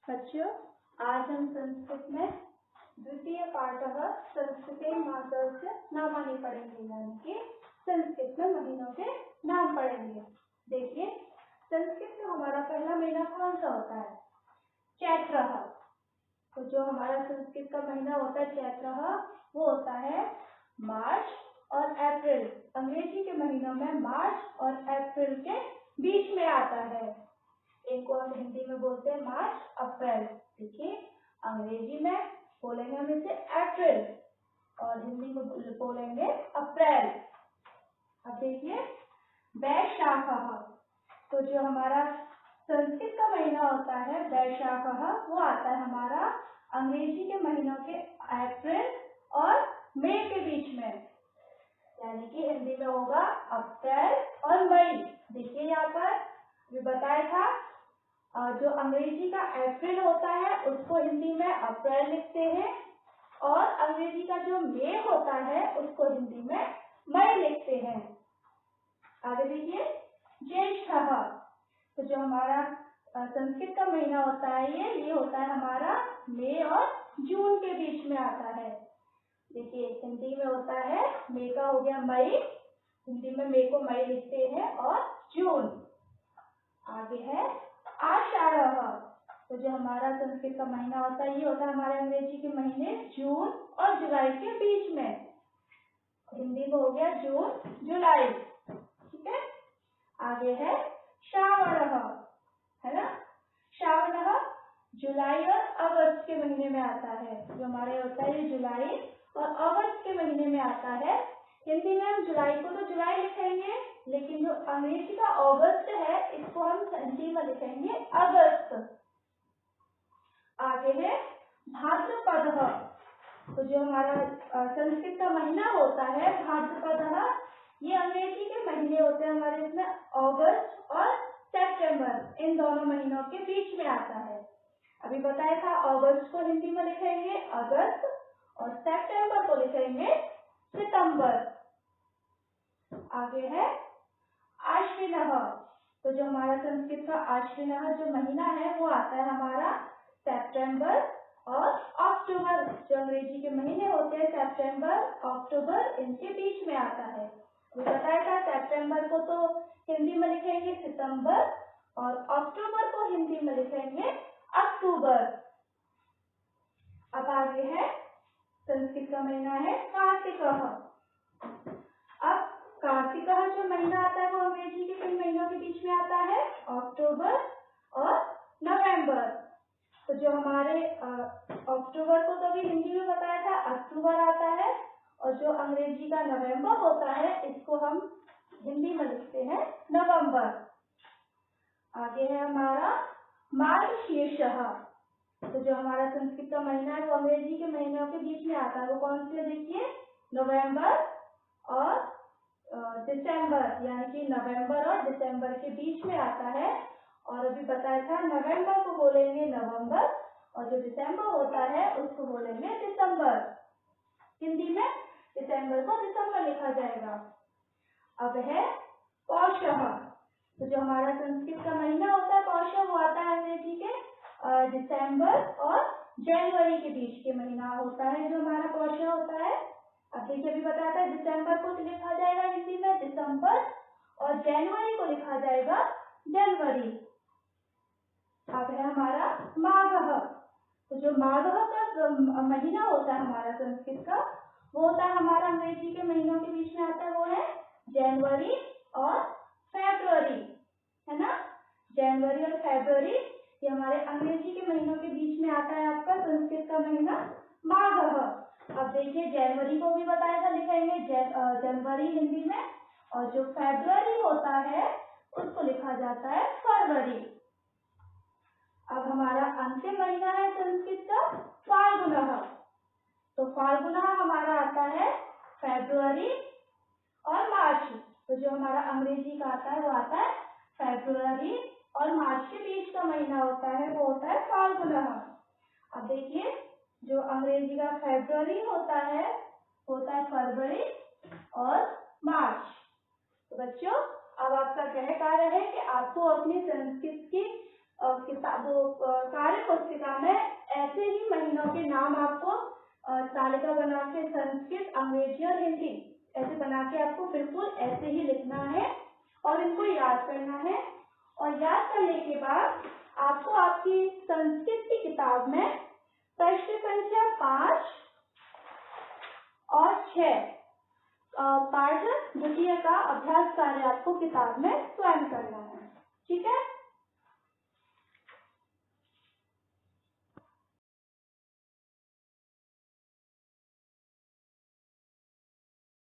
बच्चों, आज हम संस्कृत में द्वितीय पाठ संस्कृते मासस्य नामानि पढ़ेंगे, यानी कि संस्कृत में महीनों के नाम पढ़ेंगे। देखिए, संस्कृत में हमारा पहला महीना कौन सा होता है? चैत्र। तो जो हमारा संस्कृत का महीना होता है चैत्र, वो होता है मार्च और अप्रैल। अंग्रेजी के महीनों में मार्च और अप्रैल के बीच में आता है। इनको हम हिंदी में बोलते हैं मार्च अप्रैल। देखिए, अंग्रेजी में बोलेंगे हम इसे अप्रैल और हिंदी में बोलेंगे अप्रैल। अब देखिए, वैशाख। तो जो हमारा संस्कृत का महीना होता है वैशाख, वो आता है हमारा अंग्रेजी के महीनों के अप्रैल और मई के बीच में, यानी कि हिंदी में होगा अप्रैल और मई। देखिए, यहाँ पर भी बताया था, जो अंग्रेजी का अप्रैल होता है उसको हिंदी में अप्रैल लिखते हैं और अंग्रेजी का जो मई होता है उसको हिंदी में मई लिखते हैं। आगे देखिए, ज्येष्ठ। तो जो हमारा संस्कृत का महीना होता है ये होता है हमारा मई और जून के बीच में आता है। देखिए, हिंदी में होता है मई का हो गया मई, हिंदी में मई को मई लिखते हैं और जून। आगे है आषाढ़। तो जो हमारा संस्कृत का महीना होता है ये होता है हमारे अंग्रेजी के महीने जून और जुलाई के बीच में, हिंदी में हो गया जून जुलाई। ठीक है। आगे है श्रावण, है ना। श्रावण जुलाई और अगस्त के महीने में आता है। जो हमारे होता है ये जुलाई और अगस्त के महीने में आता है। हिंदी में हम जुलाई को तो जुलाई लिखेंगे, लेकिन जो अंग्रेजी का अगस्त है इसको हम हिंदी में लिखेंगे अगस्त। आगे है भाद्रपद। तो जो हमारा संस्कृत का महीना होता है भाद्रपद, ये अंग्रेजी के महीने होते हैं हमारे, इसमें अगस्त और सितंबर इन दोनों महीनों के बीच में आता है। अभी बताया था अगस्त को हिंदी में लिखेंगे अगस्त और सितंबर को लिखेंगे सितंबर। आगे है आश्विन। तो जो हमारा संस्कृत का आश्विन जो महीना है वो आता है हमारा सितंबर और अक्टूबर। जो अंग्रेजी के महीने होते हैं सितंबर अक्टूबर इनके बीच में आता है। तो बताया था सितंबर को तो हिंदी में लिखेंगे सितंबर और अक्टूबर को हिंदी में लिखेंगे अक्टूबर। अब आगे है संस्कृत का महीना है कार्तिक। अब कार्तिक जो महीना आता है वो अंग्रेजी के किन महीनों के बीच में आता है? अक्टूबर और नवंबर। तो जो हमारे अक्टूबर को तो अभी हिंदी में बताया था अक्टूबर आता है और जो अंग्रेजी का नवंबर होता है इसको हम हिंदी में लिखते हैं नवंबर। आगे है हमारा मार्गशीर्ष। तो जो हमारा संस्कृत का महीना है वो अंग्रेजी के महीनों के बीच में आता है। वो कौन से? देखिए, नवंबर और दिसंबर, यानी कि नवंबर और दिसंबर के बीच में आता है। और अभी बताया था नवंबर को बोलेंगे नवंबर और जो दिसंबर होता है उसको बोलेंगे दिसंबर। हिंदी में दिसंबर को दिसंबर लिखा जाएगा। अब है पौष। तो जो हमारा संस्कृत का महीना होता है पौष, वो आता है अंग्रेजी के दिसंबर और जनवरी के बीच के महीना होता है जो हमारा पौष होता है। अब देखिए, अभी बताया था दिसंबर को लिखा जाएगा हिंदी में दिसंबर और जनवरी को लिखा जाएगा जनवरी। अब है हमारा माघ। तो जो माघ का महीना होता है हमारा संस्कृत का, वो होता है हमारा अंग्रेजी के महीनों के बीच में आता है, वो है जनवरी और फरवरी, है ना। जनवरी और फरवरी ये हमारे अंग्रेजी के महीनों के बीच में आता है आपका संस्कृत का महीना माघ। अब देखिए, जनवरी को भी बताया था लिखेंगे जनवरी हिंदी में और जो फरवरी होता है उसको लिखा जाता है फरवरी। अब हमारा अंतिम महीना है संस्कृत का फाल्गुन। तो फाल्गुन हमारा आता है फरवरी और मार्च। तो जो हमारा अंग्रेजी का आता है वो आता है फरवरी और मार्च के बीच का महीना होता है, वो होता है फाल्गुन। अब देखिए, जो अंग्रेजी का फरवरी होता है फरवरी और मार्च। तो बच्चों, अब आपका गृह कार्य है कि आपको अपनी संस्कृत की किताब कार्य पुस्तिका में ऐसे ही महीनों के नाम आपको तालिका बना के संस्कृत, अंग्रेजी और हिंदी ऐसे बना के आपको बिल्कुल ऐसे ही लिखना है और इनको याद करना है। और याद करने के बाद आपको आपकी संस्कृत की किताब में प्रश्न संख्या 5 और 6 पाठ द्वितीय का अभ्यास कार्य आपको किताब में स्वयं करना है।